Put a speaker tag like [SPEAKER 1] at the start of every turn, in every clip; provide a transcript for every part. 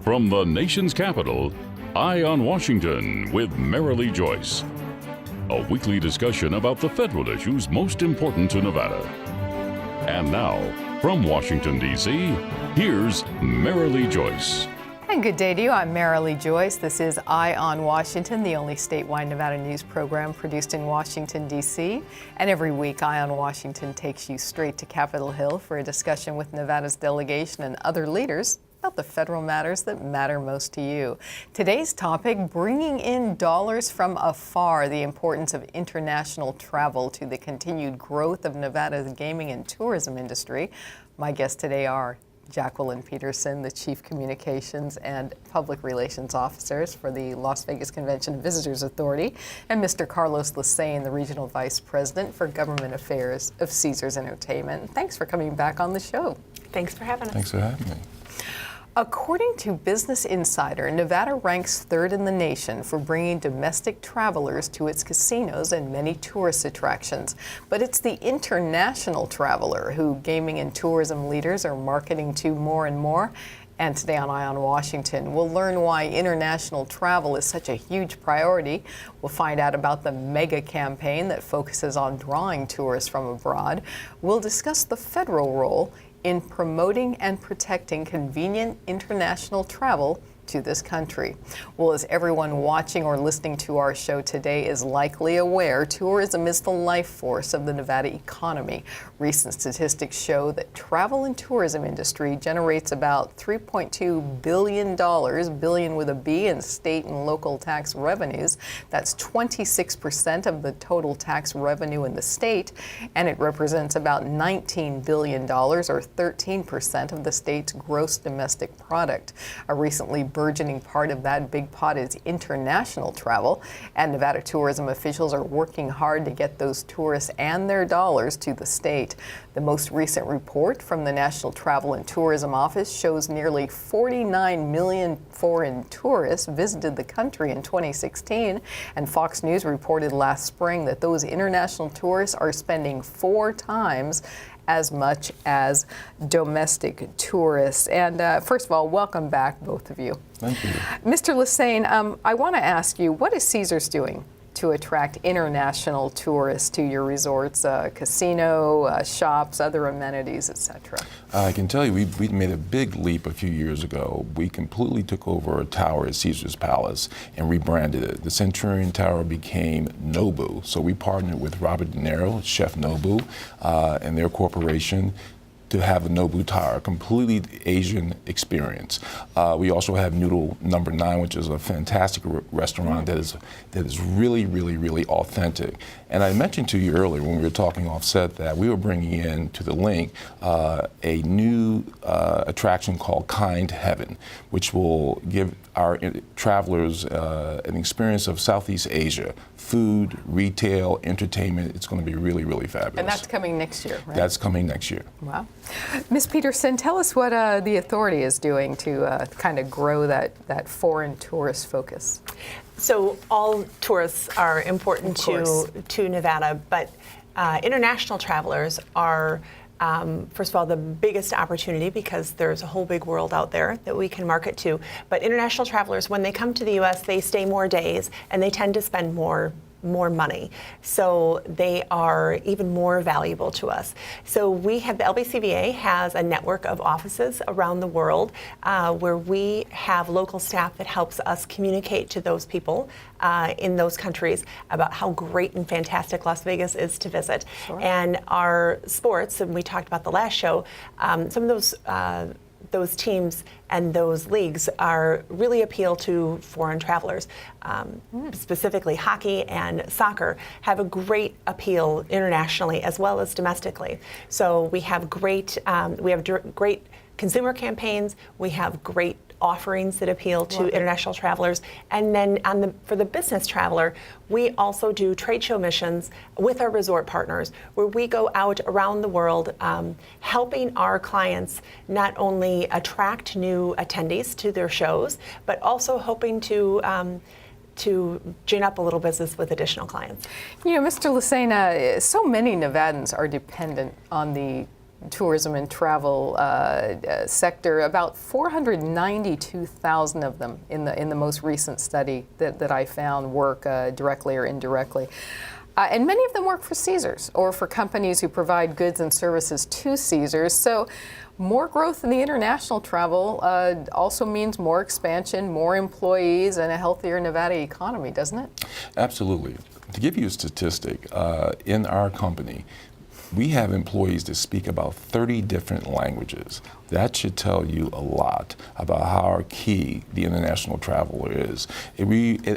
[SPEAKER 1] From the nation's capital, Eye on Washington with Marilee Joyce. A weekly discussion about the federal issues most important to Nevada. And now, from Washington, D.C., here's Marilee Joyce.
[SPEAKER 2] And good day to you. I'm Marilee Joyce. This is Eye on Washington, the only statewide Nevada news program produced in Washington, D.C. And every week, Eye on Washington takes you straight to Capitol Hill for a discussion with Nevada's delegation and other leaders about the federal matters that matter most to you. Today's topic, bringing in dollars from afar, the importance of international travel to the continued growth of Nevada's gaming and tourism industry. My guests today are Jacqueline Peterson, the Chief Communications and Public Relations Officers for the Las Vegas Convention and Visitors Authority, and Mr. Carlos LaSane, the Regional Vice President for Government Affairs of Caesars Entertainment. Thanks for coming back on the show.
[SPEAKER 3] Thanks for having us.
[SPEAKER 4] Thanks for having me.
[SPEAKER 2] According to Business Insider, Nevada ranks third in the nation for bringing domestic travelers to its casinos and many tourist attractions. But it's the international traveler who gaming and tourism leaders are marketing to more and more. And today on Eye on Washington, we'll learn why international travel is such a huge priority. We'll find out about the mega campaign that focuses on drawing tourists from abroad. We'll discuss the federal role in promoting and protecting convenient international travel to this country. Well, as everyone watching or listening to our show today is likely aware, tourism is the life force of the Nevada economy. Recent statistics show that travel and tourism industry generates about $3.2 billion, billion with a B, in state and local tax revenues. That's 26% of the total tax revenue in the state, and it represents about $19 billion, or 13% of the state's gross domestic product. A recently burgeoning part of that big pot is international travel, and Nevada tourism officials are working hard to get those tourists and their dollars to the state. The most recent report from the National Travel and Tourism Office shows nearly 49 million foreign tourists visited the country in 2016, and Fox News reported last spring that those international tourists are spending 4 times as much as domestic tourists. And first of all, welcome back, both of you.
[SPEAKER 4] Thank you.
[SPEAKER 2] Mr. LaSane, I want to ask you, what is Caesars doing to attract international tourists to your resorts, casino, shops, other amenities, etc.?
[SPEAKER 4] I can tell you, we made a big leap a few years ago. We completely took over a tower at Caesars Palace and rebranded it. The Centurion Tower became Nobu. So we partnered with Robert De Niro, Chef Nobu, and their corporation to have a Nobu Tower, a completely Asian experience. We also have Noodle Number 9, which is a fantastic restaurant that is really, really, really authentic. And I mentioned to you earlier when we were talking offset that we were bringing in to the link a new attraction called Kind Heaven, which will give our travelers an experience of Southeast Asia. Food, retail, entertainment. It's going to be really, really fabulous.
[SPEAKER 2] And that's coming next year, right?
[SPEAKER 4] That's coming next year.
[SPEAKER 2] Wow. Ms. Peterson, tell us what the authority is doing to kind of grow that foreign tourist focus.
[SPEAKER 3] So all tourists are important to Nevada, but international travelers are first of all, the biggest opportunity because there's a whole big world out there that we can market to. But international travelers, when they come to the U.S., they stay more days and they tend to spend more money. So they are even more valuable to us. So we have, the LBCVA has a network of offices around the world where we have local staff that helps us communicate to those people in those countries about how great and fantastic Las Vegas is to visit. Sure. And our sports, and we talked about the last show, some of those teams and those leagues are really appeal to foreign travelers. Specifically hockey and soccer have a great appeal internationally as well as domestically. So we have great consumer campaigns, we have great offerings that appeal to international travelers. And then for the business traveler, we also do trade show missions with our resort partners where we go out around the world helping our clients not only attract new attendees to their shows, but also hoping to gin up a little business with additional clients.
[SPEAKER 2] You know, Mr. LaSane, so many Nevadans are dependent on the tourism and travel sector, about 492,000 of them in the most recent study that I found work directly or indirectly. And many of them work for Caesars or for companies who provide goods and services to Caesars. So more growth in the international travel also means more expansion, more employees, and a healthier Nevada economy, doesn't it?
[SPEAKER 4] Absolutely. To give you a statistic, in our company, we have employees that speak about 30 different languages. That should tell you a lot about how key the international traveler is.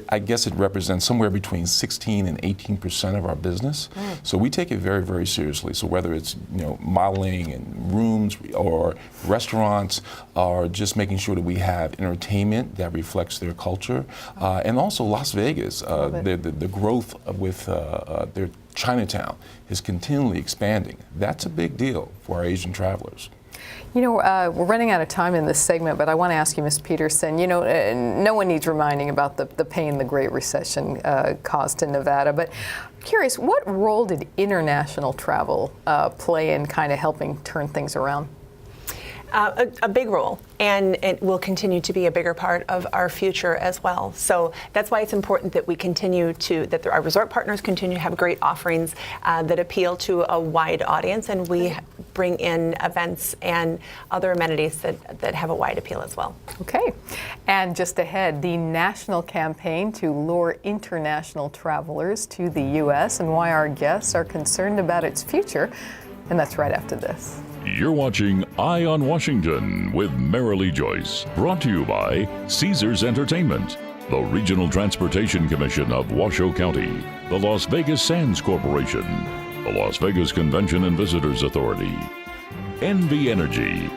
[SPEAKER 4] I guess it represents somewhere between 16 and 18% of our business. So we take it very, very seriously. So whether it's modeling and rooms or restaurants, or just making sure that we have entertainment that reflects their culture, and also Las Vegas, the growth with their Chinatown is continually expanding. That's a big deal for our Asian travelers.
[SPEAKER 2] We're running out of time in this segment, but I want to ask you, Ms. Peterson, no one needs reminding about the pain the Great Recession caused to Nevada, but I'm curious, what role did international travel play in kind of helping turn things around?
[SPEAKER 3] A big role, and it will continue to be a bigger part of our future as well. So that's why it's important that we continue that our resort partners continue to have great offerings that appeal to a wide audience, and we bring in events and other amenities that have a wide appeal as well.
[SPEAKER 2] Okay, and just ahead, the national campaign to lure international travelers to the U.S. and why our guests are concerned about its future, and that's right after this.
[SPEAKER 1] You're watching Eye on Washington with Marilee Joyce, brought to you by Caesars Entertainment, the Regional Transportation Commission of Washoe County, the Las Vegas Sands Corporation, the Las Vegas Convention and Visitors Authority, NV Energy,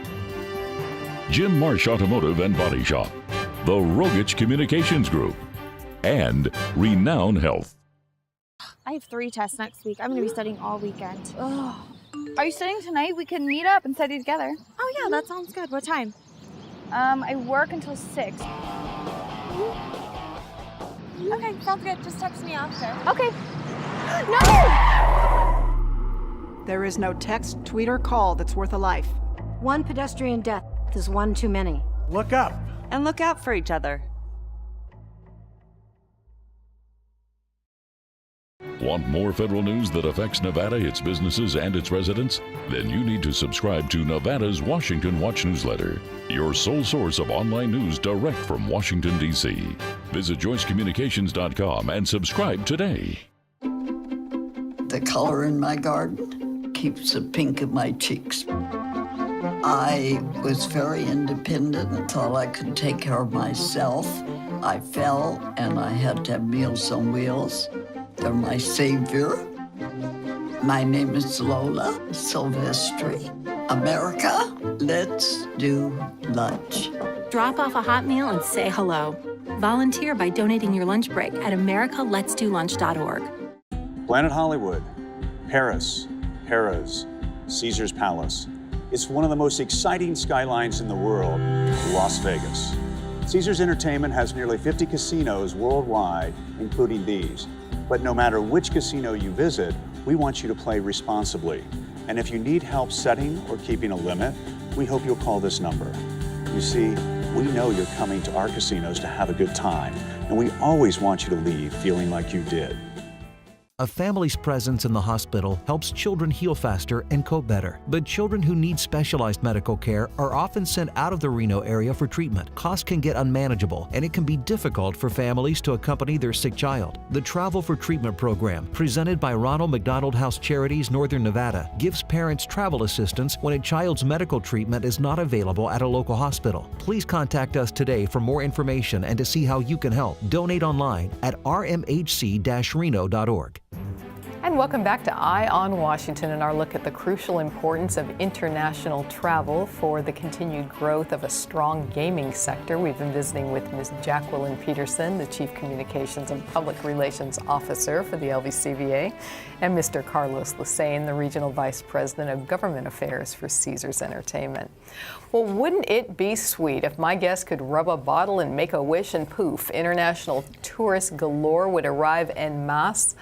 [SPEAKER 1] Jim Marsh Automotive and Body Shop, the Rogich Communications Group, and Renown Health.
[SPEAKER 5] I have 3 tests next week. I'm going to be studying all weekend. Ugh. Are you studying tonight? We can meet up and study together. Oh yeah, that sounds good. What time? I work until 6. Okay, sounds good. Just text me after. Okay. No!
[SPEAKER 6] There is no text, tweet, or call that's worth a life.
[SPEAKER 7] One pedestrian death is one too many.
[SPEAKER 8] Look up.
[SPEAKER 9] And look out for each other.
[SPEAKER 1] Want more federal news that affects Nevada, its businesses, and its residents? Then you need to subscribe to Nevada's Washington Watch newsletter, your sole source of online news direct from Washington, D.C. Visit joycecommunications.com and subscribe today.
[SPEAKER 10] The color in my garden keeps the pink in my cheeks. I was very independent and thought I could take care of myself. I fell and I had to have Meals on Wheels. They're my savior. My name is Lola Silvestri. America, let's do lunch.
[SPEAKER 11] Drop off a hot meal and say hello. Volunteer by donating your lunch break at americaletsdolunch.org.
[SPEAKER 8] Planet Hollywood, Paris, Harrah's, Caesars Palace. It's one of the most exciting skylines in the world, Las Vegas. Caesars Entertainment has nearly 50 casinos worldwide, including these. But no matter which casino you visit, we want you to play responsibly. And if you need help setting or keeping a limit, we hope you'll call this number. You see, we know you're coming to our casinos to have a good time, and we always want you to leave feeling like you did.
[SPEAKER 12] A family's presence in the hospital helps children heal faster and cope better. But children who need specialized medical care are often sent out of the Reno area for treatment. Costs can get unmanageable, and it can be difficult for families to accompany their sick child. The Travel for Treatment program, presented by Ronald McDonald House Charities Northern Nevada, gives parents travel assistance when a child's medical treatment is not available at a local hospital. Please contact us today for more information and to see how you can help. Donate online at rmhc-reno.org.
[SPEAKER 2] And welcome back to Eye on Washington and our look at the crucial importance of international travel for the continued growth of a strong gaming sector. We've been visiting with Ms. Jacqueline Peterson, the Chief Communications and Public Relations Officer for the LVCVA, and Mr. Carlos LaSane, the Regional Vice President of Government Affairs for Caesars Entertainment. Well, wouldn't it be sweet if my guests could rub a bottle and make a wish and poof, international tourists galore would arrive en masse?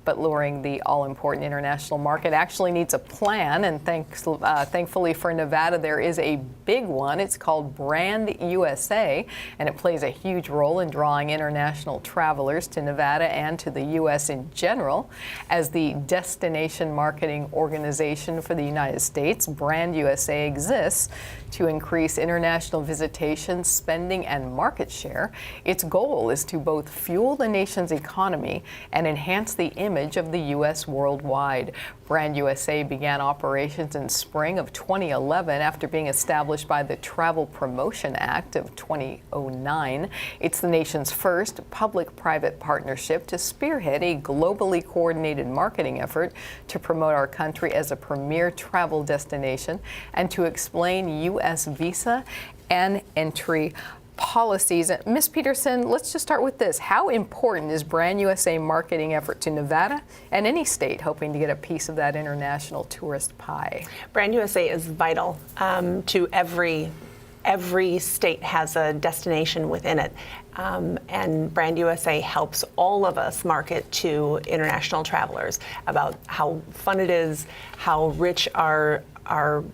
[SPEAKER 2] But luring the all-important international market actually needs a plan, and thankfully for Nevada, there is a big one. It's called Brand USA, and it plays a huge role in drawing international travelers to Nevada and to the U.S. in general. As the destination marketing organization for the United States, Brand USA exists to increase international visitation, spending, and market share. Its goal is to both fuel the nation's economy and enhance the image of the U.S. worldwide. Brand USA began operations in spring of 2011 after being established by the Travel Promotion Act of 2009. It's the nation's first public-private partnership to spearhead a globally coordinated marketing effort to promote our country as a premier travel destination and to explain U.S. visa and entry policies. Ms. Peterson, let's just start with this. How important is Brand USA marketing effort to Nevada and any state hoping to get a piece of that international tourist pie?
[SPEAKER 3] Brand USA is vital to every state has a destination within it. And Brand USA helps all of us market to international travelers about how fun it is, how rich our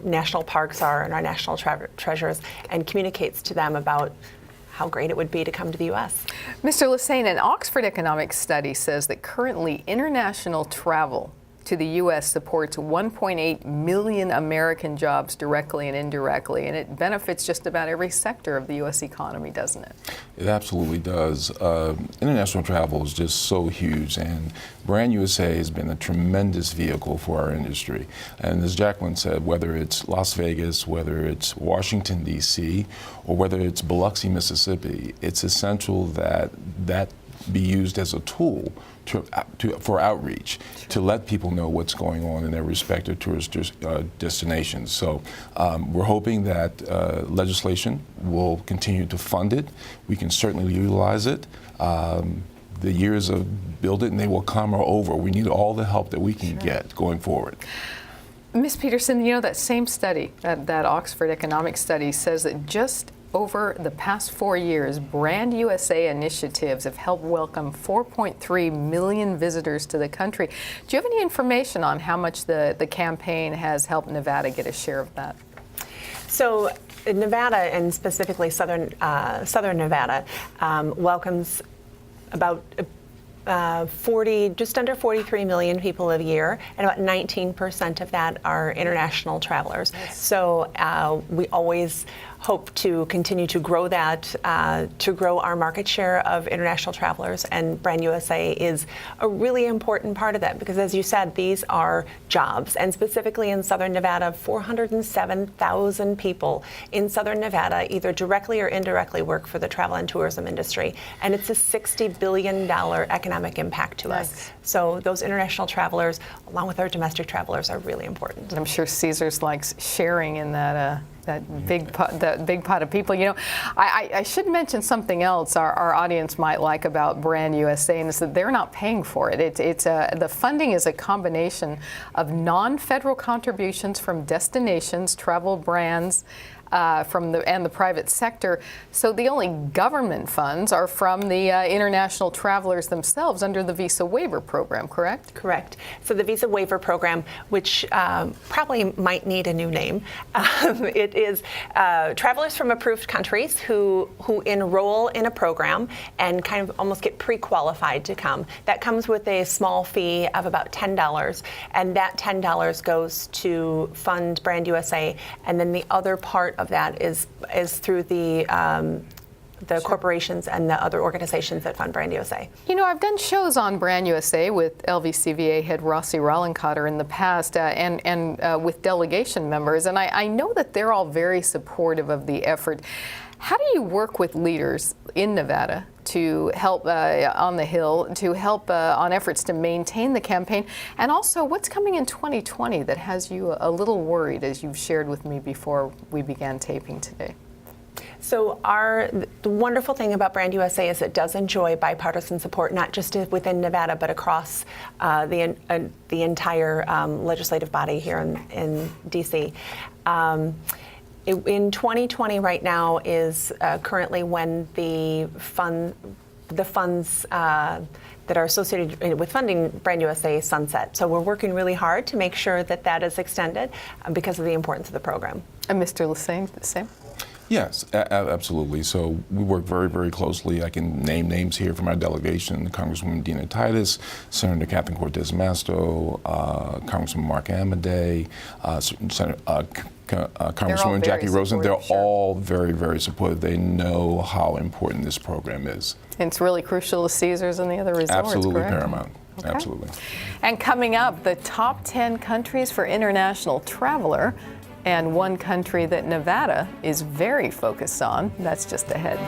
[SPEAKER 3] national parks are and our national treasures, and communicates to them about how great it would be to come to the U.S.
[SPEAKER 2] Mr. LaSane, an Oxford economics study says that currently international travel to the U.S. supports 1.8 million American jobs directly and indirectly, and it benefits just about every sector of the U.S. economy, doesn't it?
[SPEAKER 4] It absolutely does. International travel is just so huge, and Brand USA has been a tremendous vehicle for our industry. And as Jacqueline said, whether it's Las Vegas, whether it's Washington, D.C., or whether it's Biloxi, Mississippi, it's essential that that be used as a tool for outreach, to let people know what's going on in their respective tourist destinations. So we're hoping that legislation will continue to fund it. We can certainly utilize it. The years of build it and they will come are over. We need all the help that we can get going forward.
[SPEAKER 2] Ms. Peterson, you know, that same study, that Oxford economics study, says that just over the past 4 years, Brand USA initiatives have helped welcome 4.3 million visitors to the country. Do you have any information on how much the campaign has helped Nevada get a share of that?
[SPEAKER 3] So Nevada, and specifically Southern Nevada, welcomes about just under 43 million people a year, and about 19% of that are international travelers. Yes. So we always hope to continue to grow that, to grow our market share of international travelers, and Brand USA is a really important part of that because, as you said, these are jobs, and specifically in Southern Nevada, 407,000 people in Southern Nevada either directly or indirectly work for the travel and tourism industry, and it's a $60 billion economic impact to us. So those international travelers, along with our domestic travelers, are really important.
[SPEAKER 2] I'm sure Caesars likes sharing in that big pot of people. You know, I should mention something else our audience might like about Brand USA, and is that they're not paying for it. The funding is a combination of non-federal contributions from destinations, travel brands, and the private sector. So the only government funds are from the international travelers themselves under the Visa Waiver Program, correct?
[SPEAKER 3] Correct. So the Visa Waiver Program, which probably might need a new name, it is travelers from approved countries who enroll in a program and kind of almost get pre-qualified to come. That comes with a small fee of about $10, and that $10 goes to fund Brand USA, and then the other part of that is through the corporations and the other organizations that fund Brand USA.
[SPEAKER 2] You know, I've done shows on Brand USA with LVCVA head Rossi Rollencotter in the past and with delegation members, and I know that they're all very supportive of the effort. How do you work with leaders in Nevada to help on the Hill, to help on efforts to maintain the campaign? And also, what's coming in 2020 that has you a little worried, as you've shared with me before we began taping today?
[SPEAKER 3] So the wonderful thing about Brand USA is it does enjoy bipartisan support, not just within Nevada, but across the entire legislative body here in D.C. In 2020 right now is currently when the the funds that are associated with funding Brand USA sunset. So we're working really hard to make sure that that is extended because of the importance of the program.
[SPEAKER 2] And Mr. LaSane, the same?
[SPEAKER 4] Yes, absolutely. So we work very, very closely. I can name names here from our delegation: Congresswoman Dina Titus, Senator Catherine Cortez Masto, Congressman Mark Amadei, Congresswoman Jackie Rosen. They're all very, very supportive. They know how important this program is.
[SPEAKER 2] And it's really crucial to Caesars and the other resorts,
[SPEAKER 4] Absolutely
[SPEAKER 2] correct?
[SPEAKER 4] paramount.
[SPEAKER 2] Okay.
[SPEAKER 4] Absolutely.
[SPEAKER 2] And coming up, the top 10 countries for international traveler, and one country that Nevada is very focused on. That's just ahead.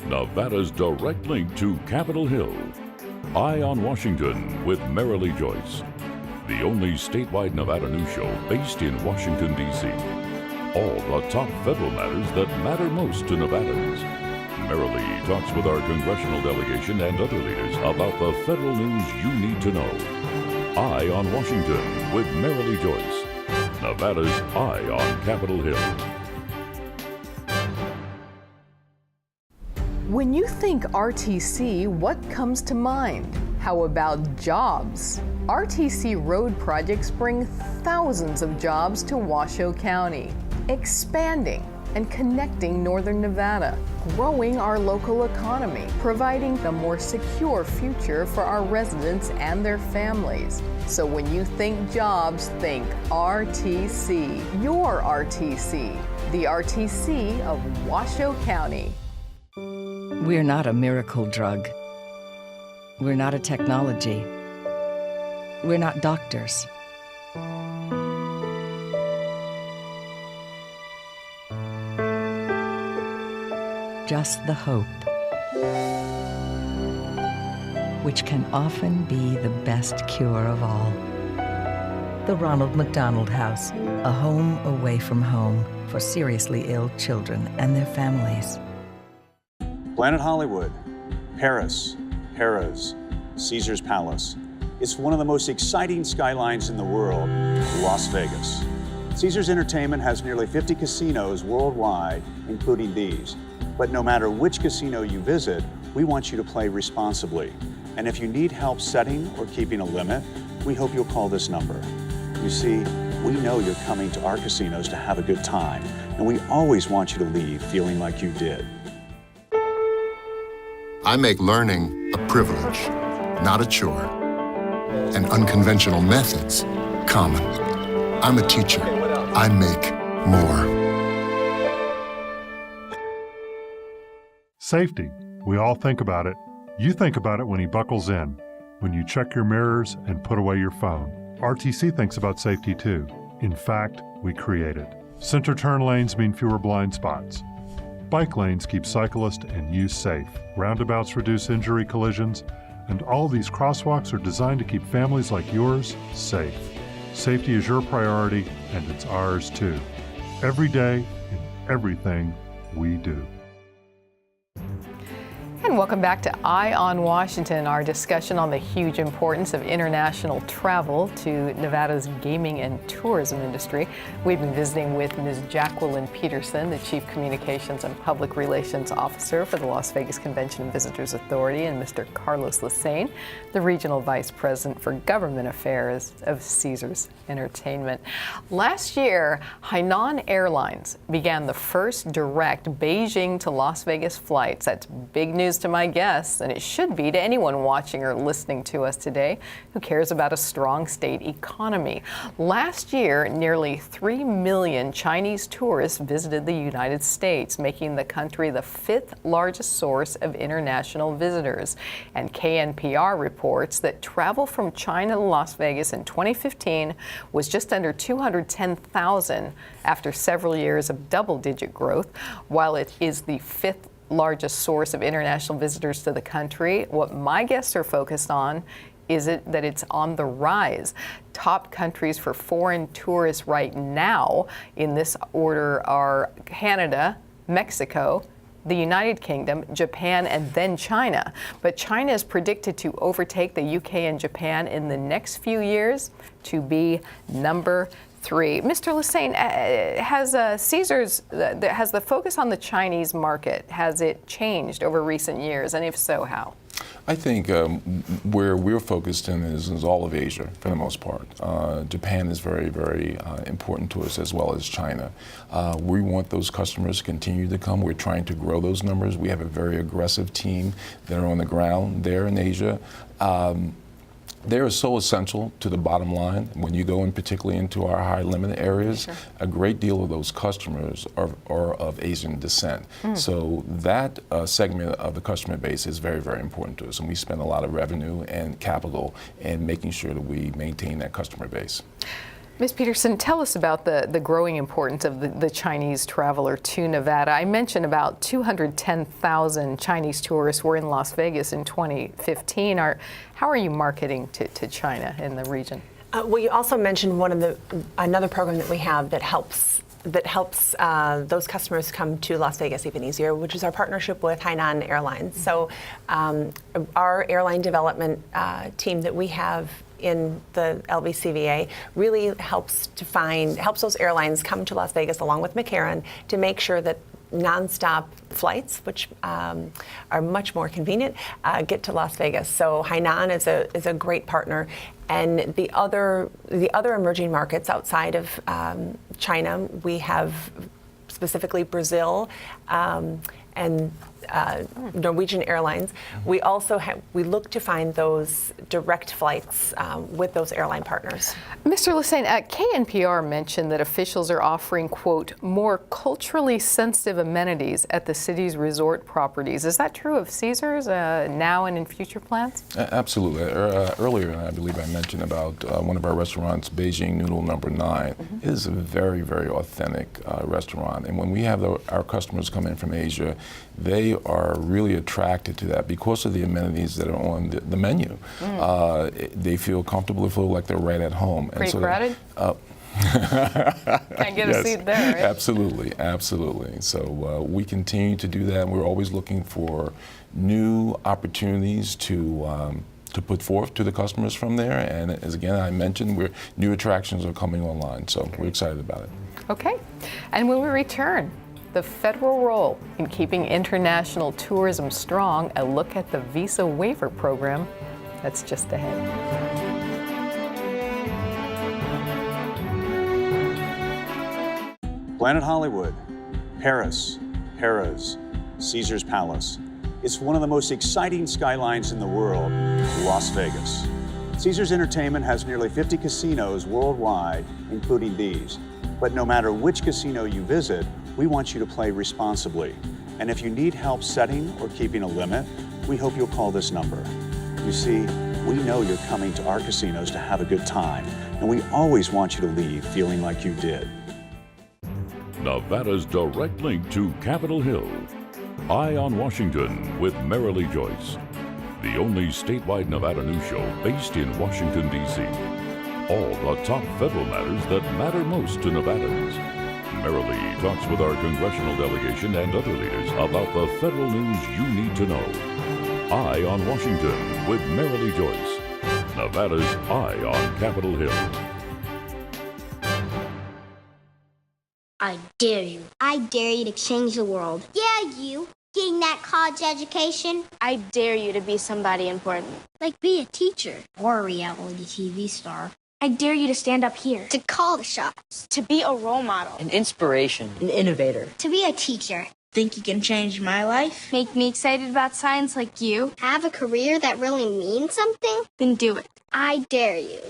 [SPEAKER 1] Nevada's direct link to Capitol Hill. Eye on Washington with Marilee Joyce. The only statewide Nevada news show based in Washington, D.C. All the top federal matters that matter most to Nevadans. Marilee talks with our congressional delegation and other leaders about the federal news you need to know. Eye on Washington with Marilee Joyce. Nevada's Eye on Capitol Hill.
[SPEAKER 2] When you think RTC, what comes to mind? How about jobs? RTC road projects bring thousands of jobs to Washoe County, expanding and connecting northern Nevada, growing our local economy, providing a more secure future for our residents and their families. So when you think jobs, think RTC. Your RTC, the RTC of Washoe County.
[SPEAKER 9] We're not a miracle drug. We're not a technology. We're not doctors. Just the hope, which can often be the best cure of all. The Ronald McDonald House, a home away from home for seriously ill children and their families.
[SPEAKER 8] Planet Hollywood, Paris, Harrah's, Caesars Palace. It's one of the most exciting skylines in the world, Las Vegas. Caesars Entertainment has nearly 50 casinos worldwide, including these. But no matter which casino you visit, we want you to play responsibly. And if you need help setting or keeping a limit, we hope you'll call this number. You see, we know you're coming to our casinos to have a good time, and we always want you to leave feeling like you did.
[SPEAKER 13] I make learning a privilege, not a chore, and unconventional methods common. I'm a teacher. I make more.
[SPEAKER 14] Safety. We all think about it. You think about it when he buckles in, when you check your mirrors and put away your phone. RTC thinks about safety too. In fact, we create it. Center turn lanes mean fewer blind spots. Bike lanes keep cyclists and you safe. Roundabouts reduce injury collisions, and all these crosswalks are designed to keep families like yours safe. Safety is your priority, and it's ours too. Every day, in everything we do.
[SPEAKER 2] And welcome back to Eye on Washington, our discussion on the huge importance of international travel to Nevada's gaming and tourism industry. We've been visiting with Ms. Jacqueline Peterson, the Chief Communications and Public Relations Officer for the Las Vegas Convention and Visitors Authority, and Mr. Carlos LaSane, the Regional Vice President for Government Affairs of Caesars Entertainment. Last year, Hainan Airlines began the first direct Beijing to Las Vegas flights. That's big news to my guests, and it should be to anyone watching or listening to us today who cares about a strong state economy. Last year, nearly 3 million Chinese tourists visited the United States, making the country the 5th largest source of international visitors. And KNPR reports that travel from China to Las Vegas in 2015 was just under 210,000 after several years of double-digit growth. While it is the 5th largest source of international visitors to the country, what my guests are focused on is that it's on the rise. Top countries for foreign tourists right now in this order are Canada, Mexico, the United Kingdom, Japan, and then China. But China is predicted to overtake the UK and Japan in the next few years to be number 3. Mr. LaSane, has Caesars, has the focus on the Chinese market, has it changed over recent years? And if so, how?
[SPEAKER 4] I think where we're focused in is all of Asia, for the most part. Japan is very, very important to us, as well as China. We want those customers to continue to come. We're trying to grow those numbers. We have a very aggressive team that are on the ground there in Asia. They are so essential to the bottom line. When you go in particularly into our high limit areas, sure, a great deal of those customers are of Asian descent. So that segment of the customer base is very, very important to us. And we spend a lot of revenue and capital in making sure that we maintain that customer base.
[SPEAKER 2] Ms. Peterson, tell us about the growing importance of the Chinese traveler to Nevada. I mentioned about 210,000 Chinese tourists were in Las Vegas in 2015. How are you marketing to China in the region?
[SPEAKER 3] Well, you also mentioned another program that we have that helps those customers come to Las Vegas even easier, which is our partnership with Hainan Airlines. So our airline development team that we have in the LVCVA really helps those airlines come to Las Vegas along with McCarran to make sure that nonstop flights, which are much more convenient, get to Las Vegas. So Hainan is a great partner, and the other emerging markets outside of China, we have specifically Brazil and Norwegian Airlines. We also we look to find those direct flights with those airline partners.
[SPEAKER 2] Mr. LaSane, KNPR mentioned that officials are offering, quote, more culturally sensitive amenities at the city's resort properties. Is that true of Caesars now and in future plans?
[SPEAKER 4] Absolutely. Earlier, I believe I mentioned about one of our restaurants, Beijing Noodle Number 9. It is a very, very authentic restaurant. And when we have our customers come in from Asia, they are really attracted to that because of the amenities that are on the menu. They feel comfortable, they feel like they're right at home.
[SPEAKER 2] Pretty crowded? Can't get a seat there, right?
[SPEAKER 4] Absolutely, absolutely. So we continue to do that. We're always looking for new opportunities to put forth to the customers from there. And as again I mentioned, new attractions are coming online, so we're excited about it.
[SPEAKER 2] Okay, and when we return, the federal role in keeping international tourism strong, a look at the visa waiver program that's just ahead.
[SPEAKER 8] Planet Hollywood, Paris, Harrah's, Caesars Palace. It's one of the most exciting skylines in the world, Las Vegas. Caesars Entertainment has nearly 50 casinos worldwide, including these. But no matter which casino you visit, we want you to play responsibly. And if you need help setting or keeping a limit, we hope you'll call this number. You see, we know you're coming to our casinos to have a good time, and we always want you to leave feeling like you did.
[SPEAKER 1] Nevada's direct link to Capitol Hill. Eye on Washington with Marilee Joyce. The only statewide Nevada news show based in Washington, D.C. All the top federal matters that matter most to Nevadans. Marilee talks with our congressional delegation and other leaders about the federal news you need to know. Eye on Washington with Marilee Joyce. Nevada's Eye on Capitol Hill.
[SPEAKER 15] I dare you. I dare you to change the world. Yeah, you. Getting that college education. I dare you to be somebody important. Like be a teacher or a reality TV star. I dare you to stand up here. To call the shots. To be a role model.
[SPEAKER 16] An inspiration. An innovator.
[SPEAKER 15] To be a teacher.
[SPEAKER 16] Think you can change my life?
[SPEAKER 15] Make me excited about science like you. Have a career that really means something? Then do it. I dare you.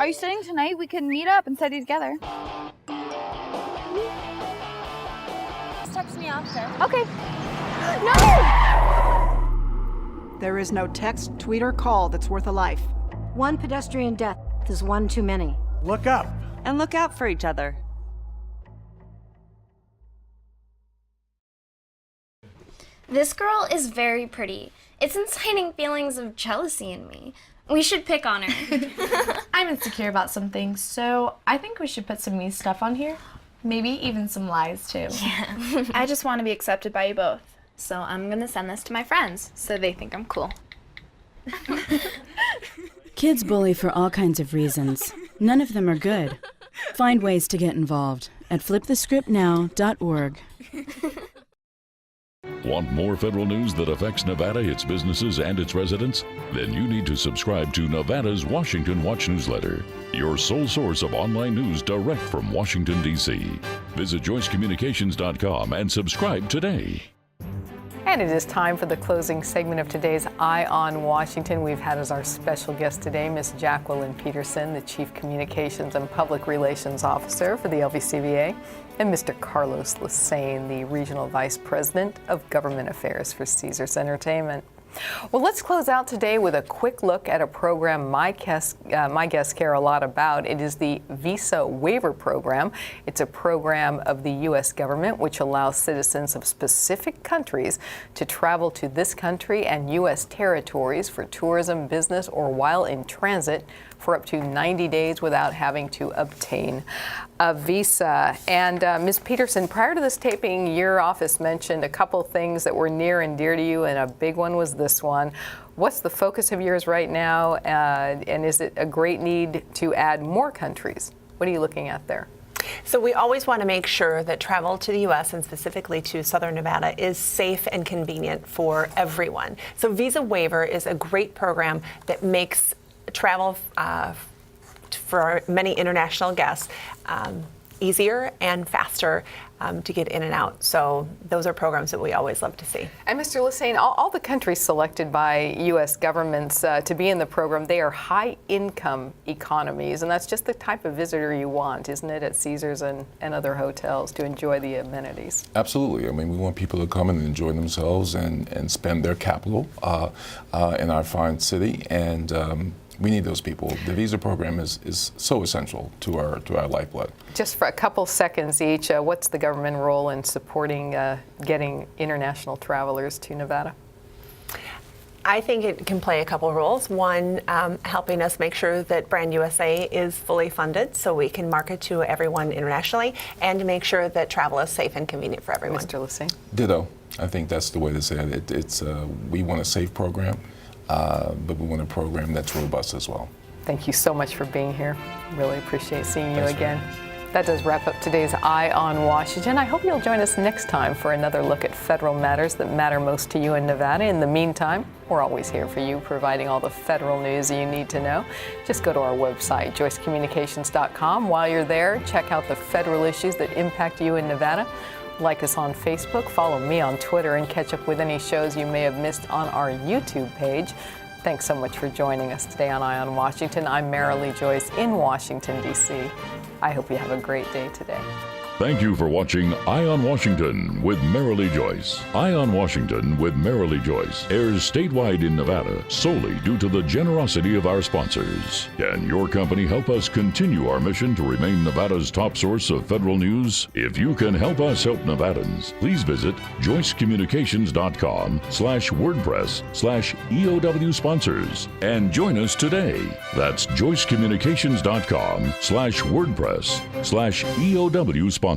[SPEAKER 5] Are you studying tonight? We can meet up and study together.
[SPEAKER 15] Just text me after.
[SPEAKER 5] Okay.
[SPEAKER 6] No! There is no text, tweet, or call that's worth a life.
[SPEAKER 7] One pedestrian death is one too many.
[SPEAKER 17] Look up.
[SPEAKER 18] And look out for each other.
[SPEAKER 15] This girl is very pretty.
[SPEAKER 17] It's inciting feelings of jealousy in me. We should pick on her.
[SPEAKER 19] I'm insecure about some things, so I think we should put some me stuff on here. Maybe even some lies, too.
[SPEAKER 17] Yeah.
[SPEAKER 20] I just want to be accepted by you both, so I'm going to send this to my friends so they think I'm cool.
[SPEAKER 21] Kids bully for all kinds of reasons. None of them are good. Find ways to get involved at flipthescriptnow.org.
[SPEAKER 1] Want more federal news that affects Nevada, its businesses, and its residents? Then you need to subscribe to Nevada's Washington Watch newsletter, your sole source of online news direct from Washington, D.C. Visit joycecommunications.com and subscribe today.
[SPEAKER 2] And it is time for the closing segment of today's Eye on Washington. We've had as our special guest today Ms. Jacqueline Peterson, the Chief Communications and Public Relations Officer for the LVCVA, and Mr. Carlos LaSane, the Regional Vice President of Government Affairs for Caesars Entertainment. Well, let's close out today with a quick look at a program my guests care a lot about. It is the Visa Waiver Program. It's a program of the U.S. government which allows citizens of specific countries to travel to this country and U.S. territories for tourism, business, or while in transit for up to 90 days without having to obtain a visa. And Ms. Peterson, prior to this taping, your office mentioned a couple things that were near and dear to you, and a big one was this one. What's the focus of yours right now, and is it a great need to add more countries? What are you looking at there?
[SPEAKER 3] So we always want to make sure that travel to the U.S. and specifically to Southern Nevada is safe and convenient for everyone. So Visa Waiver is a great program that makes travel for many international guests easier and faster to get in and out. So those are programs that we always love to see.
[SPEAKER 2] And Mr. LaSane, all the countries selected by U.S. governments to be in the program, they are high-income economies, and that's just the type of visitor you want, isn't it, at Caesars and other hotels to enjoy the amenities?
[SPEAKER 4] Absolutely. I mean, we want people to come and enjoy themselves and spend their capital in our fine city, and we need those people. The visa program is so essential to our lifeblood.
[SPEAKER 2] Just for a couple seconds each, what's the government role in supporting getting international travelers to Nevada?
[SPEAKER 3] I think it can play a couple roles. One, helping us make sure that Brand USA is fully funded so we can market to everyone internationally, and to make sure that travel is safe and convenient for everyone.
[SPEAKER 2] Mr. LaSane?
[SPEAKER 4] Ditto. I think that's the way to say it. We want a safe program, but we want a program that's robust as well.
[SPEAKER 2] Thank you so much for being here. Really appreciate seeing you again. That does wrap up today's Eye on Washington. I hope you'll join us next time for another look at federal matters that matter most to you in Nevada. In the meantime, we're always here for you, providing all the federal news you need to know. Just go to our website, joycecommunications.com. While you're there, check out the federal issues that impact you in Nevada. Like us on Facebook, follow me on Twitter, and catch up with any shows you may have missed on our YouTube page. Thanks so much for joining us today on Eye on Washington. I'm Marilee Joyce in Washington, D.C. I hope you have a great day today.
[SPEAKER 1] Thank you for watching Eye on Washington with Marilee Joyce. Eye on Washington with Marilee Joyce airs statewide in Nevada solely due to the generosity of our sponsors. Can your company help us continue our mission to remain Nevada's top source of federal news? If you can help us help Nevadans, please visit joycecommunications.com/WordPress/EOW sponsors and join us today. That's joycecommunications.com/WordPress/EOW sponsors.